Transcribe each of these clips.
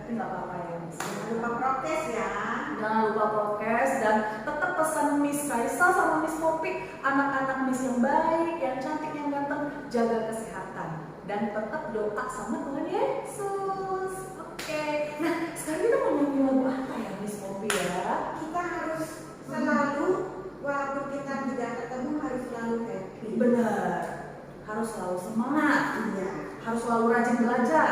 Tapi nggak apa-apa ya Miss. Jangan lupa prokes ya. Jangan lupa prokes dan tetap pesan Miss Raisa sama Miss Poppy, anak-anak Miss yang baik, yang cantik, yang ganteng, jaga kesehatan dan tetap doa sama Tuhan Yesus. Oke. Nah, sekarang kita mau nyanyi lagu apa ya Miss Poppy ya? Kita harus selalu, walaupun kita tidak ketemu, harus selalu happy. Benar. Harus selalu semangat. Iya. Harus selalu rajin belajar.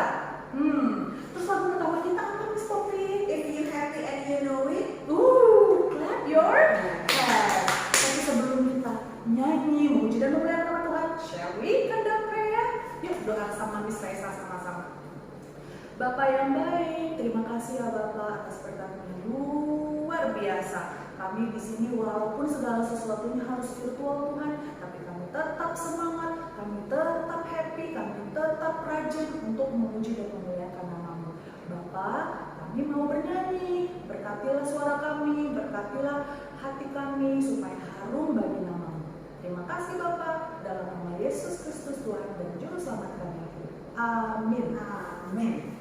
Terus lagu pertama kita apa Miss Poppy? If you happy and you know it. Clap your hands. Tapi sebelum kita nyanyi, memuji dan memuliakan nama Tuhan, shall we conduct prayer? Yuk doa sama Miss Raisa sama-sama. Bapak yang baik, terima kasih ya Bapak atas berkat yang luar biasa. Kami di sini walaupun segala sesuatunya harus virtual Tuhan, tapi kami tetap semangat, kami tetap happy, kami tetap rajin untuk memuji dan memuliakan nama-Mu. Bapak, kami mau bernyanyi, berkatilah suara kami, berkatilah hati kami supaya harum bagi nama-Mu. Terima kasih Bapak, dalam nama Yesus Kristus Tuhan dan Juru Selamat kami. Amin. Amin.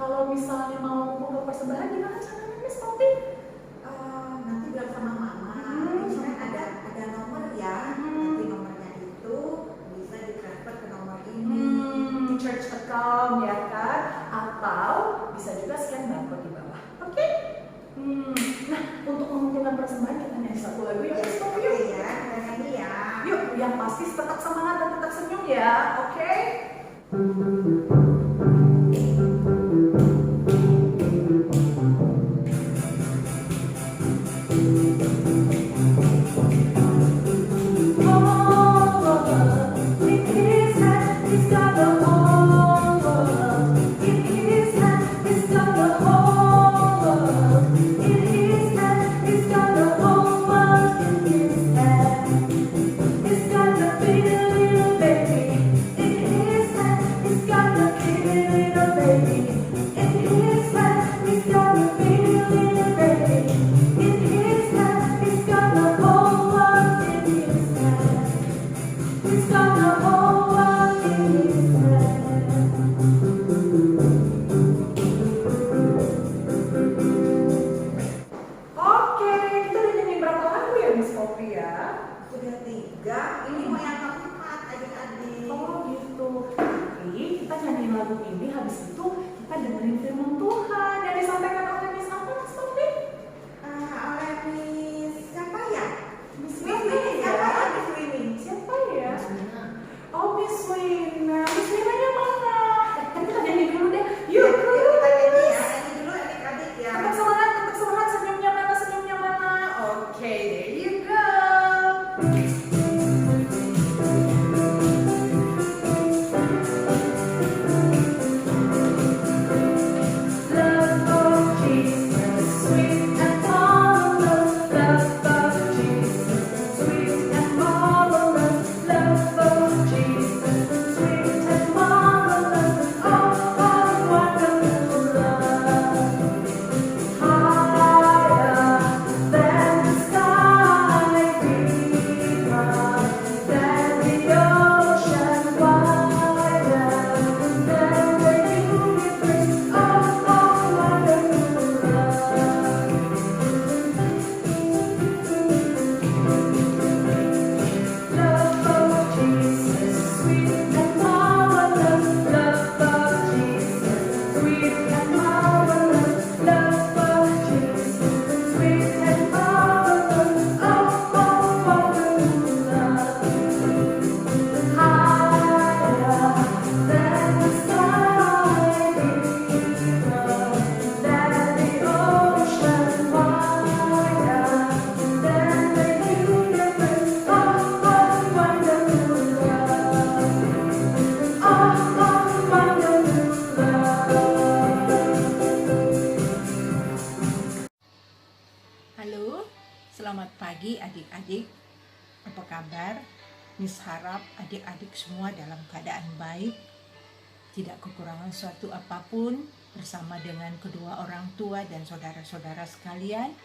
Kalau misalnya mau ngumpul persembahan gimana caranya Miss Poppy? Nanti bilang sama mama, misalnya ada nomor ya, nanti nomornya itu bisa ditransfer ke nomor ini. Church account ya kan? Atau bisa juga scan barcode di bawah. Oke? Nah, untuk mengumpulkan persembahan kita nyanyi satu lagu ya Miss Poppy yuk. Ya, kita nyanyi ya. Yuk, yang pasti tetap semangat dan tetap senyum listen ya, oke? Oke, kita udah nyanyi berapa lagu ya Miss Poppy ya? Sudah 3, ini mau yang keempat adik-adik. Oh gitu. Tapi kita nyanyi lagu ini, habis itu kita dengerin firman Tuhan yang disampaikan oleh Miss apa Miss Poppy? Oleh Miss siapa ya? Miss Miss Winnie Winnie, ya? siapa ya Miss Winnie? Siapa ya? Oh Miss Wina. Miss Winanya mana? Kan kita nyanyi dulu deh. Yuk, Yuk, kita nyanyi ya. terus. Nyanyi dulu adik-adik ya. Tetap semangat, senyumnya mana, senyumnya mana. Oke, there you go. Love of Jesus, sweet and marvelous. Love of Jesus, sweet and marvelous. Love of Jesus, sweet and marvelous. Oh, oh, wonderful love. Higher than the sky, deeper than the ocean, wider than the universe. Oh, oh, wonderful love. Love of Jesus, sweet and marvelous. Love of Jesus, sweet and marvelous. Love of Jesus, sweet and marvelous. Oh, oh, wonderful love. Higher than the sky, deeper than the ocean, wider than the universe. Oh, oh, wonderful love. Oh, oh, wonderful love. Halo, selamat pagi adik-adik. Apa kabar? Miss harap adik-adik semua dalam keadaan baik, tidak kekurangan suatu apapun, bersama dengan kedua orang tua dan saudara-saudara sekalian.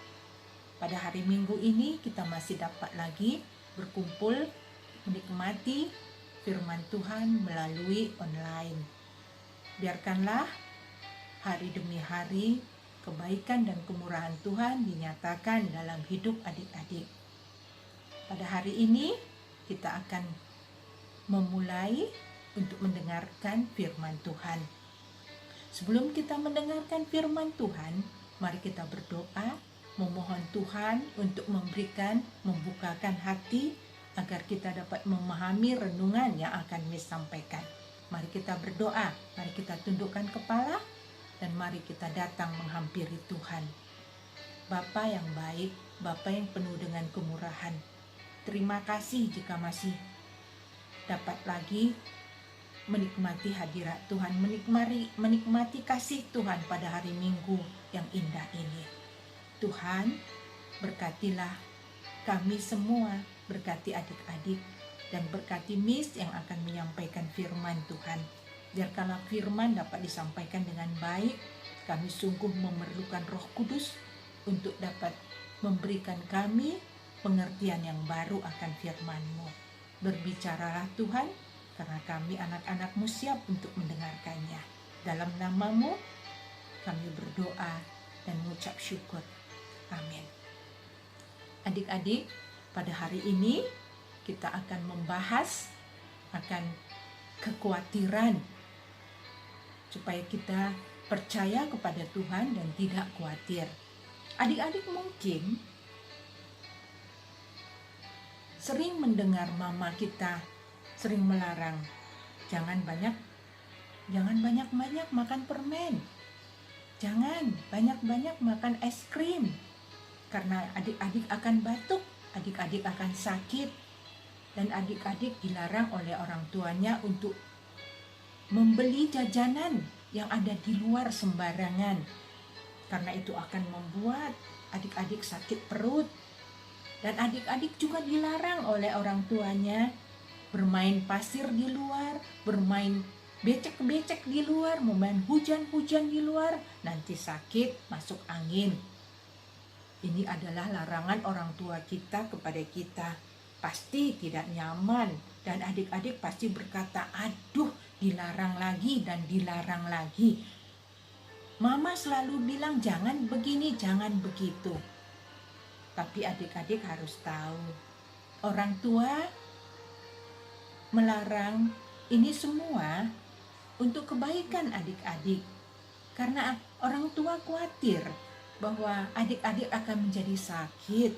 Pada hari Minggu ini kita masih dapat lagi berkumpul menikmati firman Tuhan melalui online. Biarkanlah hari demi hari kebaikan dan kemurahan Tuhan dinyatakan dalam hidup adik-adik. Pada hari ini kita akan memulai untuk mendengarkan firman Tuhan. Sebelum kita mendengarkan firman Tuhan, mari kita berdoa, memohon Tuhan untuk membukakan hati agar kita dapat memahami renungan yang akan Miss sampaikan. Mari kita berdoa, mari kita tundukkan kepala, dan mari kita datang menghampiri Tuhan. Bapa yang baik, Bapa yang penuh dengan kemurahan, terima kasih jika masih dapat lagi menikmati hadirat Tuhan, menikmati kasih Tuhan pada hari Minggu yang indah ini. Tuhan, berkatilah kami semua, berkati adik-adik, dan berkati Miss yang akan menyampaikan firman Tuhan. Biarkanlah firman dapat disampaikan dengan baik. Kami sungguh memerlukan Roh Kudus untuk dapat memberikan kami pengertian yang baru akan firman-Mu. Berbicaralah Tuhan, karena kami anak-anak-Mu siap untuk mendengarkannya. Dalam nama-Mu kami berdoa dan mengucap syukur. Amin. Adik-adik, pada hari ini kita akan membahas akan kekhawatiran, supaya kita percaya kepada Tuhan dan tidak khawatir. Adik-adik mungkin sering mendengar mama kita sering melarang, jangan banyak-banyak makan permen, jangan banyak-banyak makan es krim, karena adik-adik akan batuk, adik-adik akan sakit, dan adik-adik dilarang oleh orang tuanya untuk membeli jajanan yang ada di luar sembarangan, karena itu akan membuat adik-adik sakit perut. Dan adik-adik juga dilarang oleh orang tuanya bermain pasir di luar, bermain becek-becek di luar, bermain hujan-hujan di luar, nanti sakit, masuk angin. Ini adalah larangan orang tua kita kepada kita. Pasti tidak nyaman, dan adik-adik pasti berkata, aduh, dilarang lagi dan dilarang lagi. Mama selalu bilang jangan begini, jangan begitu. Tapi adik-adik harus tahu, orang tua melarang ini semua untuk kebaikan adik-adik. Karena orang tua khawatir bahwa adik-adik akan menjadi sakit.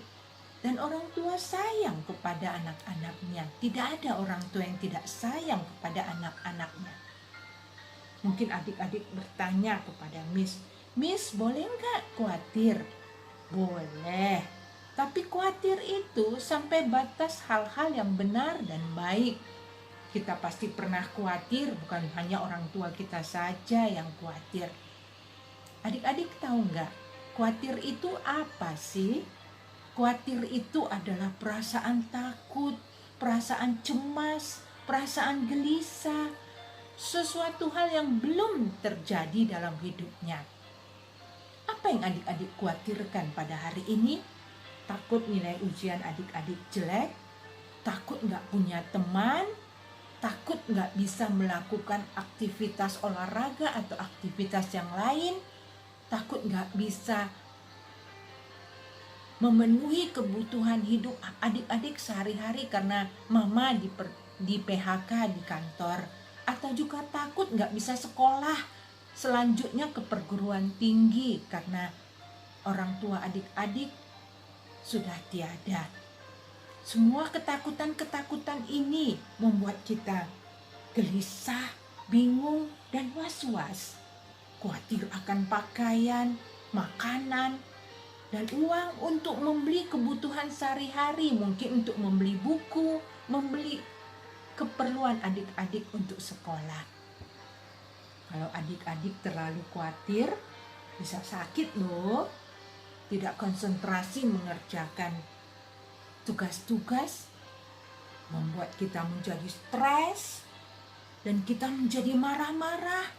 Dan orang tua sayang kepada anak-anaknya. Tidak ada orang tua yang tidak sayang kepada anak-anaknya. Mungkin adik-adik bertanya kepada Miss, boleh nggak khawatir? Boleh. Tapi khawatir itu sampai batas hal-hal yang benar dan baik. Kita pasti pernah khawatir, bukan hanya orang tua kita saja yang khawatir. Adik-adik tahu nggak, khawatir itu apa sih? Khawatir itu adalah perasaan takut, perasaan cemas, perasaan gelisah, sesuatu hal yang belum terjadi dalam hidupnya. Apa yang adik-adik khawatirkan pada hari ini? Takut nilai ujian adik-adik jelek, takut nggak punya teman, takut nggak bisa melakukan aktivitas olahraga atau aktivitas yang lain, takut nggak bisa memenuhi kebutuhan hidup adik-adik sehari-hari karena mama di PHK di kantor, atau juga takut nggak bisa sekolah selanjutnya ke perguruan tinggi karena orang tua adik-adik sudah tiada. Semua ketakutan-ketakutan ini membuat kita gelisah, bingung, dan was-was. Khawatir akan pakaian, makanan, dan uang untuk membeli kebutuhan sehari-hari, mungkin untuk membeli buku, membeli keperluan adik-adik untuk sekolah. Kalau adik-adik terlalu khawatir, bisa sakit loh. Tidak konsentrasi mengerjakan tugas-tugas, membuat kita menjadi stres, dan kita menjadi marah-marah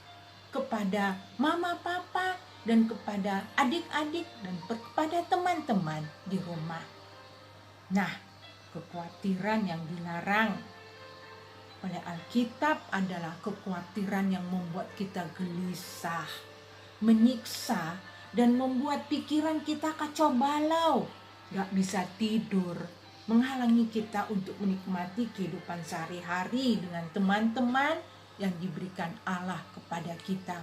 kepada mama, papa, dan kepada adik-adik, dan kepada teman-teman di rumah. Nah, kekhawatiran yang dilarang oleh Alkitab adalah kekhawatiran yang membuat kita gelisah, menyiksa, dan membuat pikiran kita kacau balau, gak bisa tidur, menghalangi kita untuk menikmati kehidupan sehari-hari dengan teman-teman yang diberikan Allah kepada kita.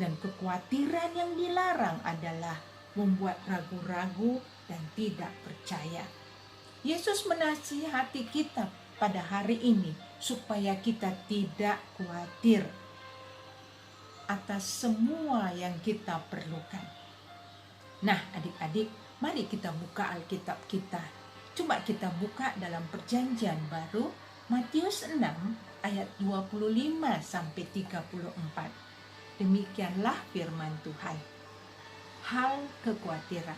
Dan kekhawatiran yang dilarang adalah membuat ragu-ragu dan tidak percaya. Yesus menasihati kita pada hari ini supaya kita tidak khawatir atas semua yang kita perlukan. Nah, adik-adik, mari kita buka Alkitab kita. Coba kita buka dalam Perjanjian Baru, Matius 6 ayat 25 sampai 34. Demikianlah firman Tuhan. Hal kekhawatiran.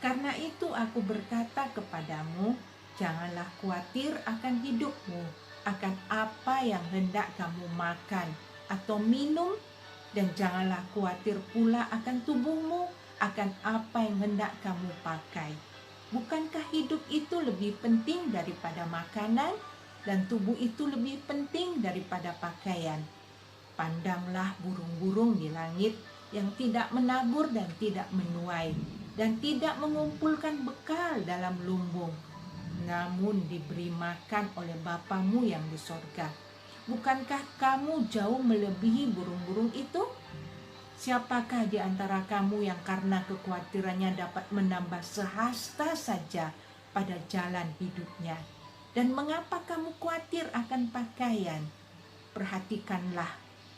Karena itu aku berkata kepadamu, janganlah khawatir akan hidupmu, akan apa yang hendak kamu makan atau minum, dan janganlah khawatir pula akan tubuhmu, akan apa yang hendak kamu pakai. Bukankah hidup itu lebih penting daripada makanan, dan tubuh itu lebih penting daripada pakaian? Pandanglah burung-burung di langit yang tidak menabur dan tidak menuai, dan tidak mengumpulkan bekal dalam lumbung, namun diberi makan oleh Bapamu yang di sorga. Bukankah kamu jauh melebihi burung-burung itu? Siapakah di antara kamu yang karena kekhawatirannya dapat menambah sehasta saja pada jalan hidupnya? Dan mengapa kamu khawatir akan pakaian? Perhatikanlah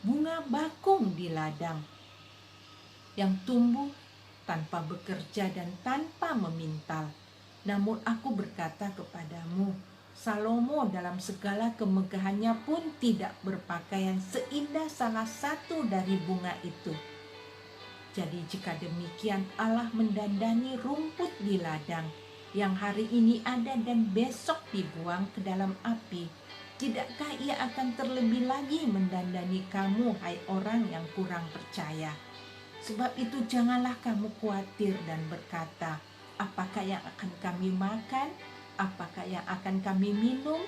bunga bakung di ladang yang tumbuh tanpa bekerja dan tanpa memintal. Namun aku berkata kepadamu, Salomo dalam segala kemegahannya pun tidak berpakaian seindah salah satu dari bunga itu. Jadi jika demikian Allah mendandani rumput di ladang yang hari ini ada dan besok dibuang ke dalam api, tidakkah ia akan terlebih lagi mendandani kamu, hai orang yang kurang percaya? Sebab itu janganlah kamu khawatir dan berkata, apakah yang akan kami makan? Apakah yang akan kami minum?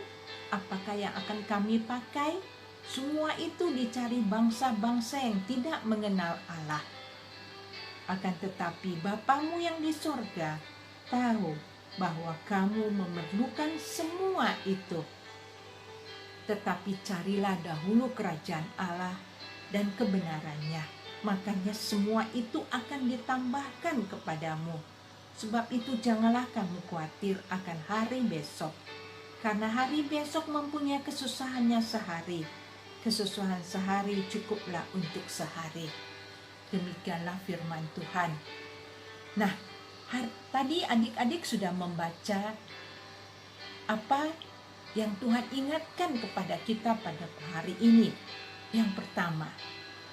Apakah yang akan kami pakai? Semua itu dicari bangsa-bangsa yang tidak mengenal Allah. Akan tetapi Bapamu yang di sorga tahu bahwa kamu memerlukan semua itu. Tetapi carilah dahulu kerajaan Allah dan kebenarannya, makanya semua itu akan ditambahkan kepadamu. Sebab itu janganlah kamu khawatir akan hari besok, karena hari besok mempunyai kesusahannya sehari. Kesusahan sehari cukuplah untuk sehari. Demikianlah firman Tuhan. Nah, tadi adik-adik sudah membaca apa yang Tuhan ingatkan kepada kita pada hari ini. Yang pertama,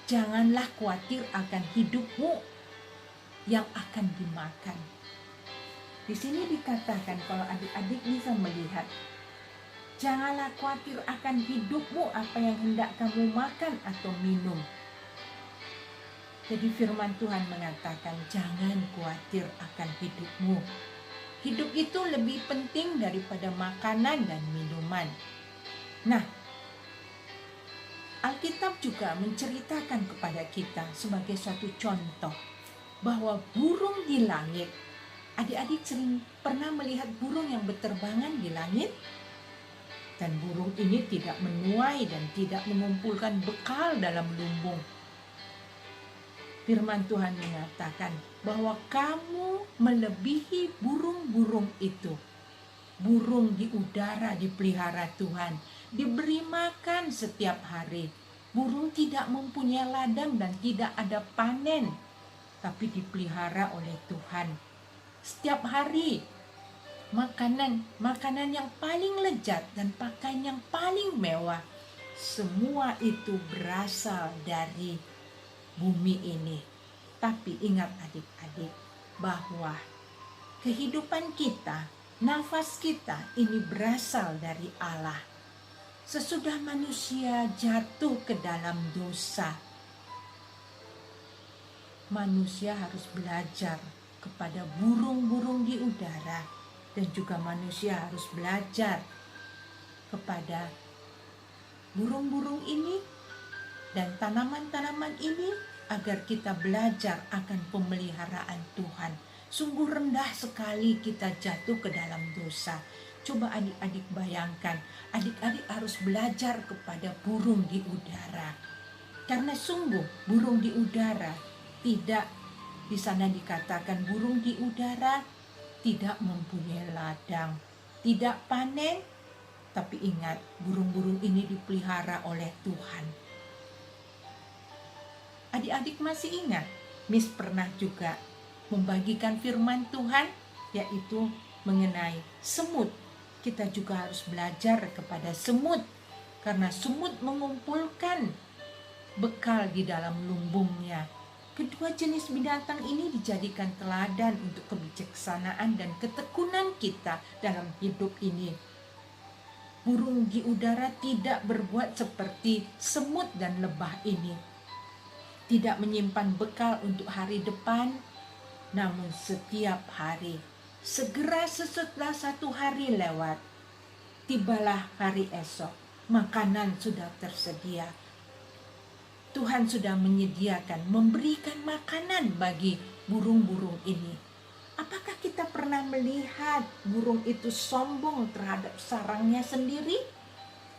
janganlah khawatir akan hidupmu yang akan dimakan. Di sini dikatakan kalau adik-adik bisa melihat, janganlah khawatir akan hidupmu apa yang hendak kamu makan atau minum. Jadi firman Tuhan mengatakan jangan khawatir akan hidupmu. Hidup itu lebih penting daripada makanan dan minuman. Nah, Alkitab juga menceritakan kepada kita sebagai suatu contoh bahwa burung di langit, adik-adik sering pernah melihat burung yang berterbangan di langit? Dan burung ini tidak menuai dan tidak mengumpulkan bekal dalam lumbung. Firman Tuhan mengatakan bahwa kamu melebihi burung-burung itu. Burung di udara dipelihara Tuhan, diberi makan setiap hari. Burung tidak mempunyai ladang dan tidak ada panen, tapi dipelihara oleh Tuhan. Setiap hari makanan yang paling lezat dan pakaian yang paling mewah, semua itu berasal dari bumi ini. Tapi ingat adik-adik bahwa kehidupan kita, nafas kita ini berasal dari Allah. Sesudah manusia jatuh ke dalam dosa, manusia harus belajar kepada burung-burung di udara, dan juga manusia harus belajar kepada burung-burung ini dan tanaman-tanaman ini agar kita belajar akan pemeliharaan Tuhan. Sungguh rendah sekali kita jatuh ke dalam dosa. Coba adik-adik bayangkan, adik-adik harus belajar kepada burung di udara. Karena sungguh burung di udara tidak, di sana dikatakan burung di udara tidak mempunyai ladang, tidak panen, tapi ingat burung-burung ini dipelihara oleh Tuhan. Adik-adik masih ingat, Miss pernah juga membagikan firman Tuhan, yaitu mengenai semut. Kita juga harus belajar kepada semut, karena semut mengumpulkan bekal di dalam lumbungnya. Kedua jenis binatang ini dijadikan teladan untuk kebijaksanaan dan ketekunan kita dalam hidup ini. Burung di udara tidak berbuat seperti semut dan lebah ini. Tidak menyimpan bekal untuk hari depan, namun setiap hari, segera sesudah satu hari lewat, tibalah hari esok, makanan sudah tersedia. Tuhan sudah menyediakan, memberikan makanan bagi burung-burung ini. Apakah kita pernah melihat burung itu sombong terhadap sarangnya sendiri?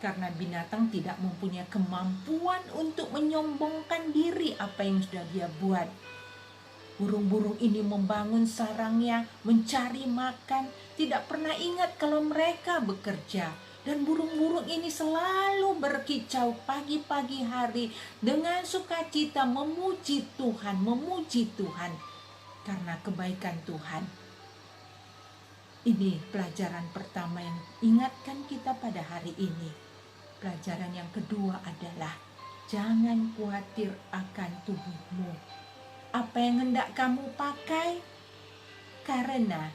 Karena binatang tidak mempunyai kemampuan untuk menyombongkan diri apa yang sudah dia buat. Burung-burung ini membangun sarangnya, mencari makan, tidak pernah ingat kalau mereka bekerja. Dan burung-burung ini selalu berkicau pagi-pagi hari dengan sukacita memuji Tuhan karena kebaikan Tuhan. Ini pelajaran pertama yang ingatkan kita pada hari ini. Pelajaran yang kedua adalah jangan khawatir akan tubuhmu. Apa yang hendak kamu pakai? Karena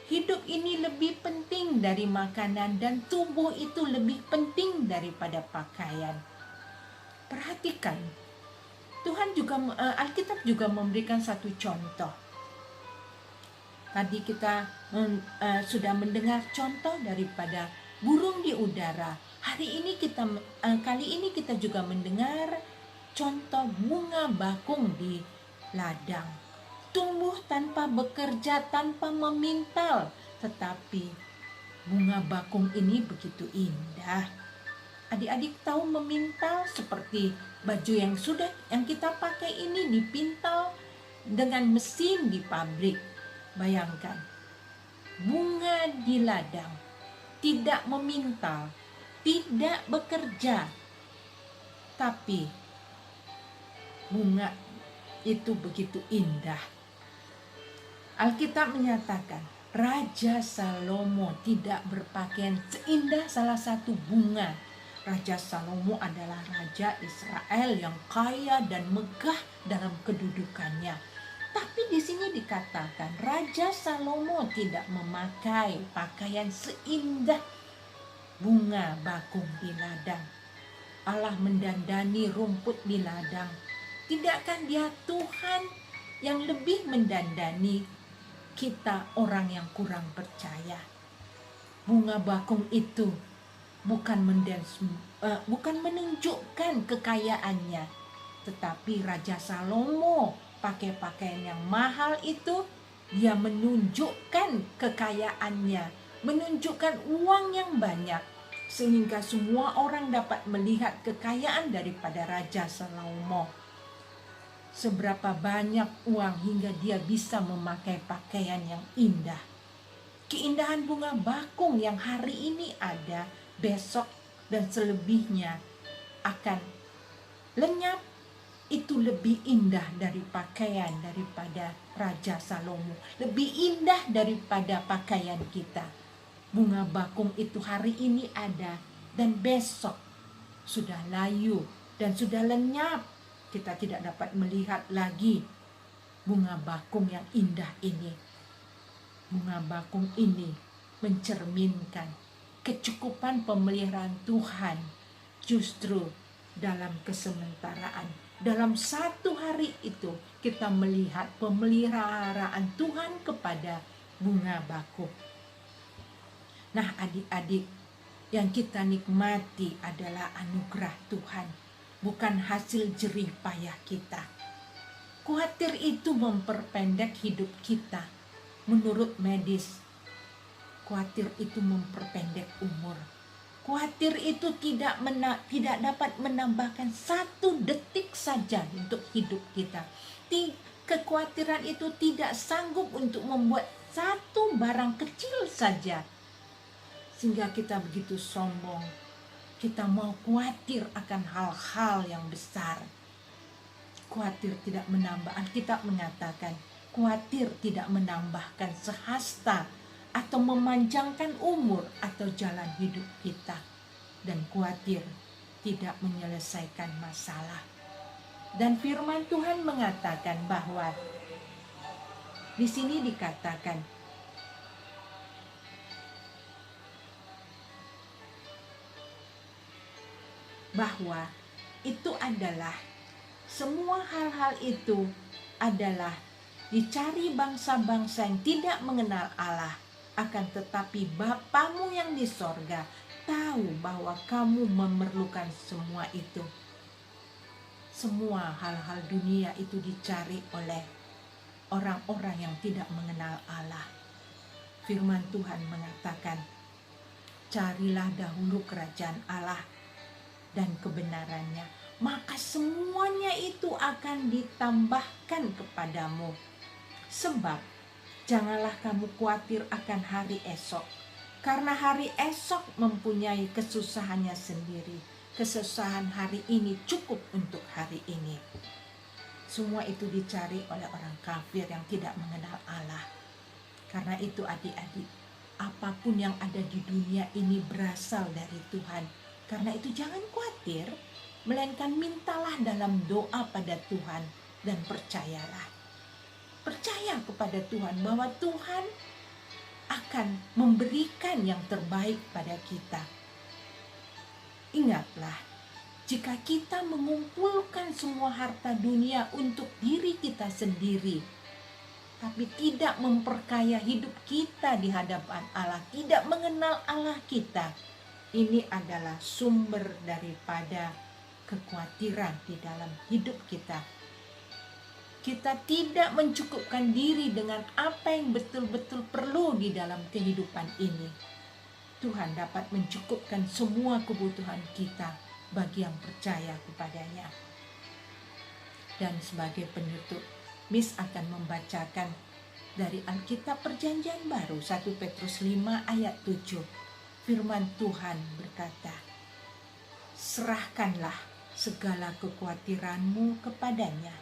hidup ini lebih penting dari makanan dan tubuh itu lebih penting daripada pakaian. Perhatikan, Alkitab juga memberikan satu contoh. Tadi kita sudah mendengar contoh daripada burung di udara. Kali ini kita juga mendengar contoh bunga bakung di ladang. Tumbuh tanpa bekerja, tanpa memintal, tetapi bunga bakung ini begitu indah. Adik-adik tahu memintal seperti baju yang kita pakai ini dipintal dengan mesin di pabrik. Bayangkan, bunga di ladang, tidak memintal, tidak bekerja, tapi bunga itu begitu indah. Alkitab menyatakan Raja Salomo tidak berpakaian seindah salah satu bunga. Raja Salomo adalah Raja Israel yang kaya dan megah dalam kedudukannya. Tapi di sini dikatakan Raja Salomo tidak memakai pakaian seindah bunga bakung di ladang. Allah mendandani rumput di ladang. Tidakkah Dia Tuhan yang lebih mendandani kita orang yang kurang percaya? Bunga bakung itu bukan menunjukkan kekayaannya, tetapi Raja Salomo pakai pakaian yang mahal itu, dia menunjukkan kekayaannya, menunjukkan uang yang banyak, sehingga semua orang dapat melihat kekayaan daripada Raja Salomo. Seberapa banyak uang hingga dia bisa memakai pakaian yang indah. Keindahan bunga bakung yang hari ini ada, besok dan selebihnya akan lenyap. Itu lebih indah dari pakaian daripada Raja Salomo. Lebih indah daripada pakaian kita. Bunga bakung itu hari ini ada dan besok sudah layu dan sudah lenyap. Kita tidak dapat melihat lagi bunga bakung yang indah ini. Bunga bakung ini mencerminkan kecukupan pemeliharaan Tuhan justru dalam kesementaraan. Dalam satu hari itu kita melihat pemeliharaan Tuhan kepada bunga bakung. Nah, adik-adik, yang kita nikmati adalah anugerah Tuhan, bukan hasil jerih payah kita. Khawatir itu memperpendek hidup kita. Menurut medis, khawatir itu memperpendek umur. Khawatir itu tidak dapat menambahkan 1 detik saja untuk hidup kita. Kekhawatiran itu tidak sanggup untuk membuat satu barang kecil saja, sehingga kita begitu sombong. Kita mau khawatir akan hal-hal yang besar. Khawatir tidak menambah. Alkitab mengatakan, khawatir tidak menambahkan sehasta atau memanjangkan umur atau jalan hidup kita. Dan khawatir tidak menyelesaikan masalah. Dan firman Tuhan mengatakan bahwa di sini dikatakan bahwa itu adalah semua hal-hal itu adalah dicari bangsa-bangsa yang tidak mengenal Allah, akan tetapi Bapamu yang di sorga tahu bahwa kamu memerlukan semua itu. Semua hal-hal dunia itu dicari oleh orang-orang yang tidak mengenal Allah. Firman Tuhan mengatakan, carilah dahulu kerajaan Allah dan kebenarannya, maka semuanya itu akan ditambahkan kepadamu. Sebab janganlah kamu khawatir akan hari esok, karena hari esok mempunyai kesusahannya sendiri. Kesusahan hari ini cukup untuk hari ini. Semua itu dicari oleh orang kafir yang tidak mengenal Allah. Karena itu adik-adik, apapun yang ada di dunia ini berasal dari Tuhan. Karena itu jangan khawatir, melainkan mintalah dalam doa pada Tuhan dan percayalah. Percaya kepada Tuhan bahwa Tuhan akan memberikan yang terbaik pada kita. Ingatlah, jika kita mengumpulkan semua harta dunia untuk diri kita sendiri, tapi tidak memperkaya hidup kita di hadapan Allah, tidak mengenal Allah kita, ini adalah sumber daripada kekhawatiran di dalam hidup kita. Kita tidak mencukupkan diri dengan apa yang betul-betul perlu di dalam kehidupan ini. Tuhan dapat mencukupkan semua kebutuhan kita bagi yang percaya kepadanya. Dan sebagai penutup, Miss akan membacakan dari Alkitab Perjanjian Baru 1 Petrus 5 ayat 7. Firman Tuhan berkata, serahkanlah segala kekhawatiranmu kepadanya,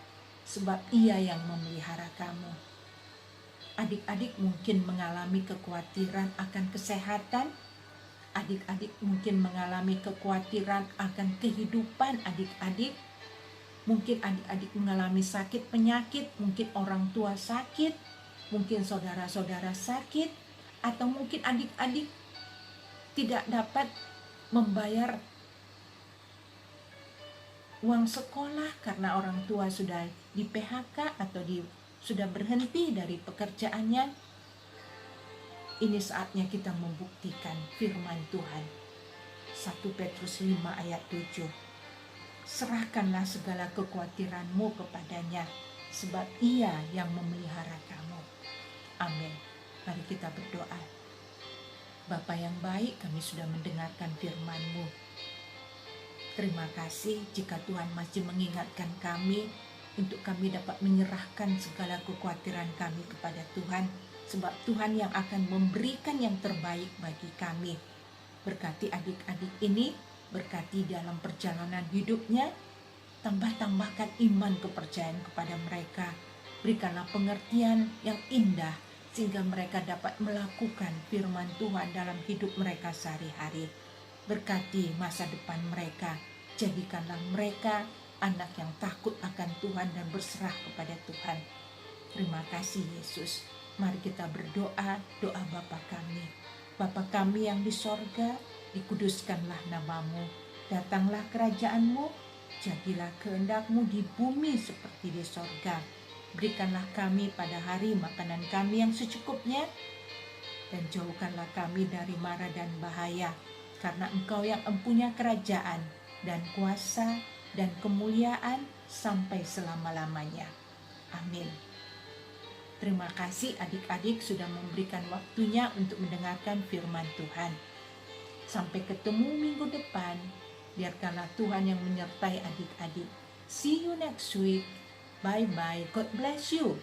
sebab Ia yang memelihara kamu. Adik-adik mungkin mengalami kekhawatiran akan kesehatan. Adik-adik mungkin mengalami kekhawatiran akan kehidupan adik-adik. Mungkin adik-adik mengalami sakit penyakit, mungkin orang tua sakit, mungkin saudara-saudara sakit, atau mungkin adik-adik tidak dapat membayar uang sekolah karena orang tua sudah di PHK atau sudah berhenti dari pekerjaannya. Ini saatnya kita membuktikan firman Tuhan. 1 Petrus 5 ayat 7. Serahkanlah segala kekhawatiranmu kepadanya, sebab Ia yang memelihara kamu. Amin. Mari kita berdoa. Bapa yang baik, kami sudah mendengarkan firman-Mu. Terima kasih jika Tuhan masih mengingatkan kami untuk kami dapat menyerahkan segala kekhawatiran kami kepada Tuhan, sebab Tuhan yang akan memberikan yang terbaik bagi kami. Berkati adik-adik ini, berkati dalam perjalanan hidupnya, tambahkan iman kepercayaan kepada mereka. Berikanlah pengertian yang indah sehingga mereka dapat melakukan firman Tuhan dalam hidup mereka sehari-hari. Berkati masa depan mereka, jadikanlah mereka anak yang takut akan Tuhan dan berserah kepada Tuhan. Terima kasih Yesus. Mari kita berdoa, doa Bapa kami. Bapa kami yang di sorga, dikuduskanlah namamu. Datanglah kerajaan-Mu, jadilah kehendak-Mu di bumi seperti di sorga. Berikanlah kami pada hari makanan kami yang secukupnya, dan jauhkanlah kami dari mara dan bahaya, karena Engkau yang empunya kerajaan dan kuasa dan kemuliaan sampai selama-lamanya. Amin. Terima kasih adik-adik sudah memberikan waktunya untuk mendengarkan firman Tuhan. Sampai ketemu minggu depan. Biarkanlah Tuhan yang menyertai adik-adik. See you next week. Bye-bye. God bless you.